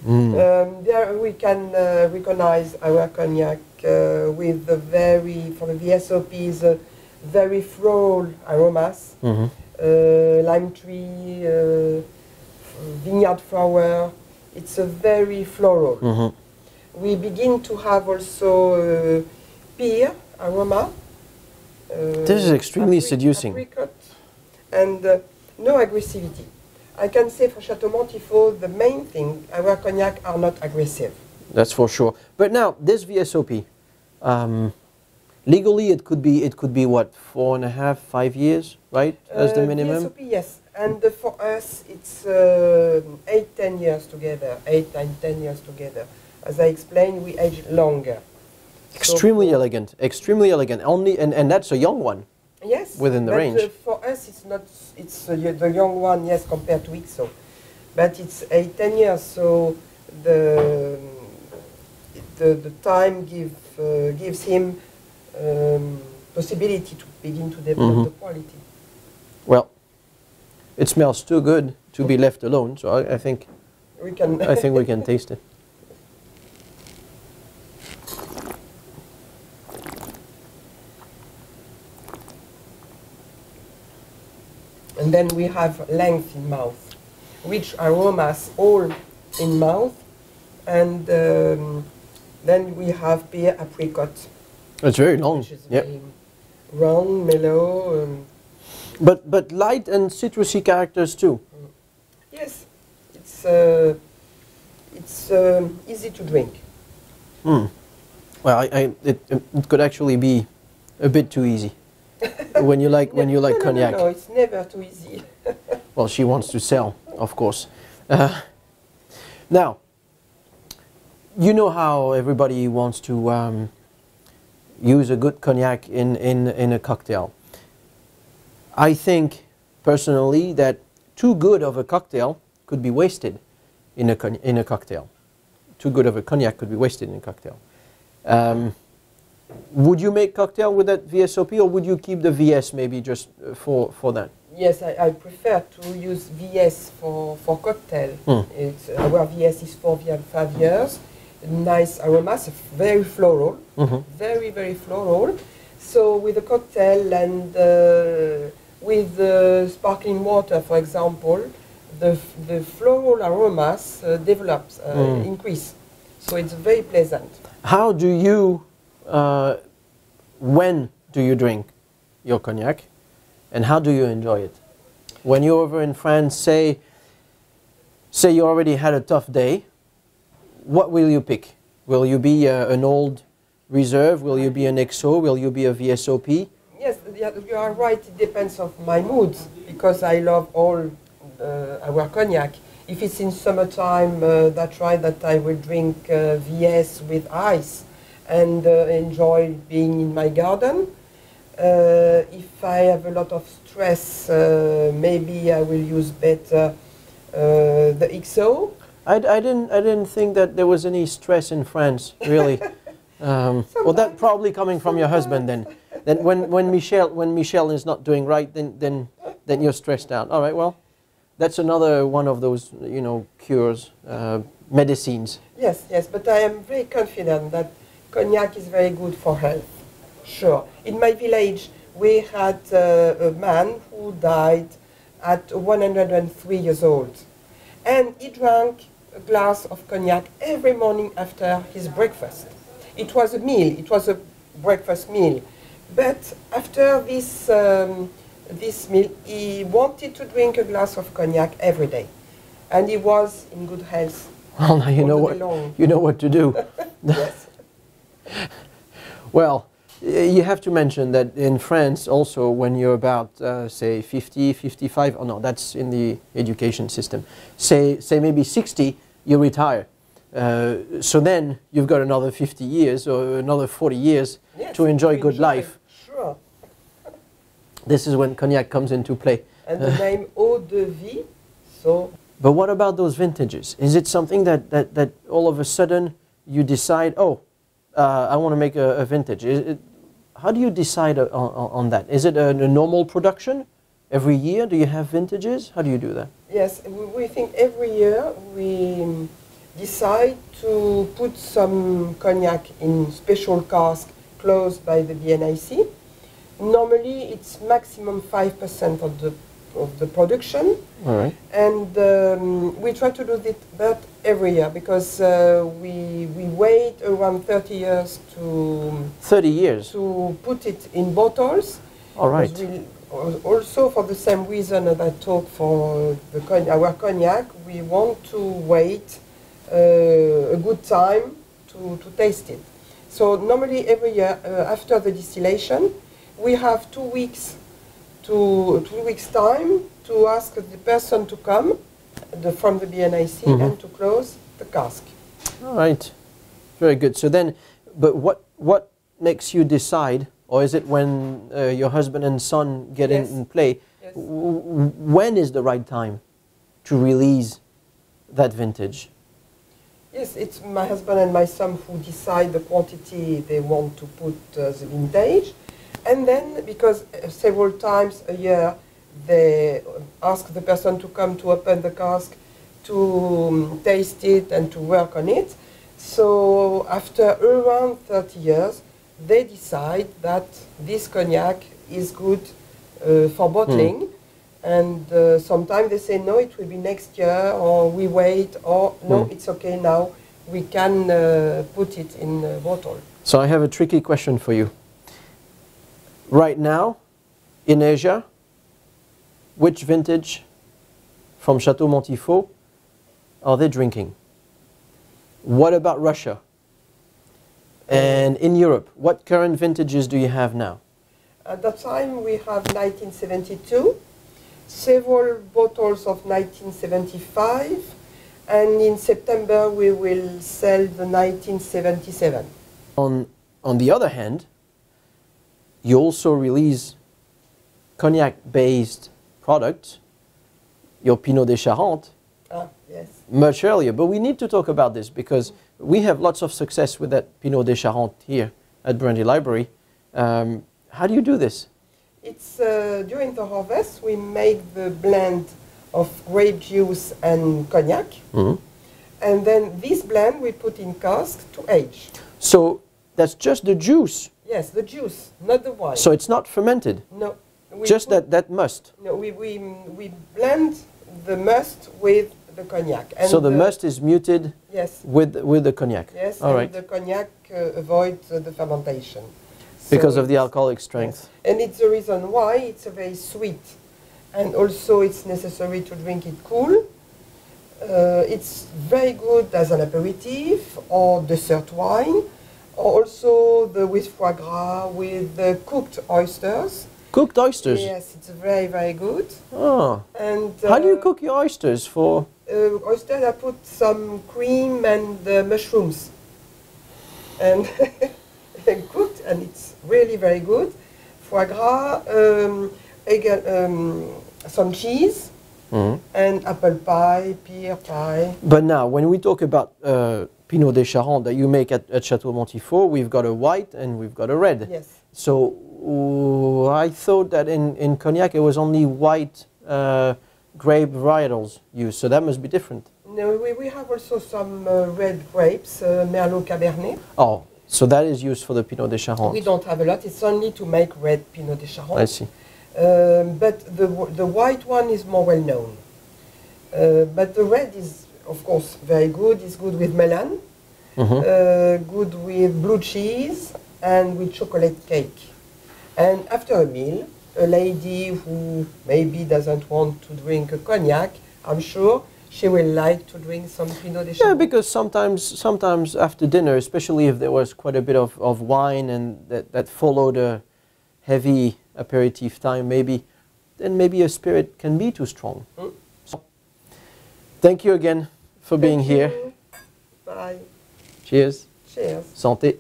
There we can recognize our cognac with the for the VSOPs, very floral aromas, lime tree, vineyard flower. It's a very floral. We begin to have also pear aroma. This is extremely seducing. Apricot, and no aggressivity. I can say for Chateau Montifaud, the main thing, our cognac are not aggressive. That's for sure. But now, this VSOP, legally it could be what, 4.5, 5 years, right? As the minimum? VSOP, yes. And for us, it's 8, 10 years together. 8, 9, 10 years together. As I explained, we age longer. Extremely elegant, extremely elegant. Only, and that's a young one. Yes, within the range. For us, it's not. It's the young one, yes, compared to XO, but it's 8, 10 years. So the time gives him possibility to begin to develop the quality. Well, it smells too good to be left alone. So I think we can. I think we can taste it. And then we have length in mouth, rich aromas all in mouth, and then we have pear apricot. It's very long. Which is very round, mellow. But light and citrusy characters too. Yes, it's easy to drink. Well, it could actually be a bit too easy. when you like cognac. No, it's never too easy. Well, she wants to sell, of course. Now, you know how everybody wants to use a good cognac in a cocktail. I think, personally, that too good of a cocktail could be wasted in a cocktail. Too good of a cognac could be wasted in a cocktail. Would you make cocktail with that VSOP, or would you keep the VS maybe just for that? Yes, I prefer to use VS for cocktail. Our VS is 4 and 5 years. Nice aromas, very floral, very, very floral. So with a cocktail and with sparkling water, for example, the floral aromas develops, increase. So it's very pleasant. How do you when do you drink your cognac, and how do you enjoy it? When you're over in France, say you already had a tough day, what will you pick? Will you be an old reserve? Will you be an XO? Will you be a VSOP? Yes, you are right. It depends on my mood, because I love all our cognac. If it's in summertime, that's right that I will drink VS with ice and enjoy being in my garden. If I have a lot of stress, maybe I will use better the XO. I didn't think that there was any stress in France, really. Well, that probably coming from your husband then. Then when Michel is not doing right, then you're stressed out. All right, well, that's another one of those, you know, cures, medicines. Yes, yes, but I am very confident that cognac is very good for health. Sure. In my village, we had a man who died at 103 years old, and he drank a glass of cognac every morning after his breakfast. It was a meal. It was a breakfast meal. But after this meal, he wanted to drink a glass of cognac every day, and he was in good health. Well, now you know what to do. Yes. Well, you have to mention that in France also, when you're about say 50, 55, oh no, that's in the education system. Say maybe 60, you retire. So then you've got another 50 years or another 40 years to enjoy good life. Sure. This is when cognac comes into play. And the name eau de vie, so. But what about those vintages? Is it something that all of a sudden you decide, oh, I want to make a vintage? How do you decide on that? Is it a normal production? Every year, do you have vintages? How do you do that? Yes, we think every year decide to put some cognac in special cask closed by the BNIC. Normally, it's maximum 5% of the production. All right. And we try to do that every year because we wait around 30 years to 30 years to put it in bottles. All right. Also, for the same reason that I talk for our cognac, we want to wait a good time to taste it. So normally every year after the distillation, we have 2 weeks time to ask the person to come from the BNIC and to close the cask. All right, very good. So then, but what makes you decide, or is it when your husband and son get in play? Yes. When is the right time to release that vintage? Yes, it's my husband and my son who decide the quantity they want to put the vintage. And then, because several times a year they ask the person to come to open the cask, to taste it and to work on it. So after around 30 years, they decide that this cognac is good for bottling. And sometimes they say, no, it will be next year, or we wait, or no, it's okay now, we can put it in a bottle. So I have a tricky question for you. Right now, in Asia, which vintage from Chateau Montifaud are they drinking? What about Russia? And in Europe, what current vintages do you have now? At that time, we have 1972, several bottles of 1975, and in September we will sell the 1977. On the other hand, you also release cognac-based products, your Pinot des Charentes, Yes. much earlier. But we need to talk about this because we have lots of success with that Pinot des Charentes here at Brandy Library. How do you do this? It's during the harvest we make the blend of grape juice and cognac, and then this blend we put in cask to age. So that's just the juice. Yes, the juice, not the wine. So it's not fermented. No, Just that must. No, we blend the must with the cognac. And so the must is muted. Yes. With the cognac. Yes. All and right. the cognac avoids the fermentation. Because So of the alcoholic strength. Yes. And it's the reason why it's a very sweet, and also it's necessary to drink it cool. It's very good as an aperitif or dessert wine, or also with foie gras, with cooked oysters. Cooked oysters? Yes, it's very, very good. Oh. And how do you cook your oysters for? Oysters, I put some cream and mushrooms. And cooked, and it's really very good. Foie gras, some cheese, and apple pie, pear pie. But now, when we talk about Pinot des Charentes that you make at Chateau Montifaud, we've got a white and we've got a red. Yes. So I thought that in cognac it was only white grape varietals used, so that must be different. No, we have also some red grapes, Merlot Cabernet. Oh, so that is used for the Pinot des Charentes. We don't have a lot, it's only to make red Pinot des Charentes. I see. But the white one is more well known. But the red is, of course, very good. It's good with melon, good with blue cheese, and with chocolate cake. And after a meal, a lady who maybe doesn't want to drink a cognac, I'm sure she will like to drink some Pinot des Charentes. Yeah, because sometimes after dinner, especially if there was quite a bit of wine and that followed a heavy aperitif time, then maybe a spirit can be too strong. So, thank you again for being here. Bye. Cheers. Cheers. Santé.